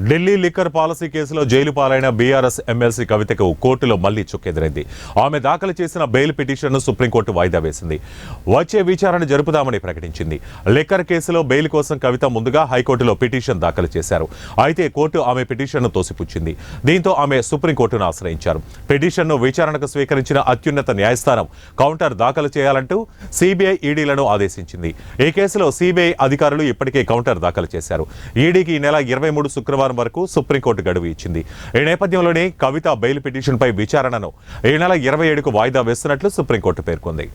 Delhi liquor policy కేసులో jail పాలైన BRS MLC కవితకు కోర్టులో మళ్లీ చుక్కెదురైంది. ఆమె దాఖలు చేసిన బెయిల్ పిటిషన్ను సుప్రీంకోర్టు వాయిదా వేసింది. వచ్చే విచారణ జరుపుదామని ప్రకటించింది. లిక్కర్ కేసులో బెయిల్ కోసం కవిత ముందుగా హైకోర్టులో పిటిషన్ దాఖలు చేశారు. అయితే కోర్టు ఆమె పిటిషన్ను తోసిపుచ్చింది. దీంతో ఆమె సుప్రీంకోర్టును ఆశ్రయించారు. పిటిషన్ను విచారణకు స్వీకరించిన అత్యున్నత న్యాయస్థానం కౌంటర్ దాఖలు చేయాలంటూ సిబిఐ ఈడీలను ఆదేశించింది. ఈ కేసులో సిబిఐ అధికారులు ఇప్పటికే కౌంటర్ దాఖలు చేశారు. ఈడీకి ఈ నెల 23 శుక్రవారం వరకు సుప్రీంకోర్టు గడువు ఇచ్చింది. ఈ నేపథ్యంలోనే కవిత బెయిల్ పిటిషన్పై విచారణను ఈ నెల 27కు వాయిదా వేస్తున్నట్లు సుప్రీంకోర్టు పేర్కొంది.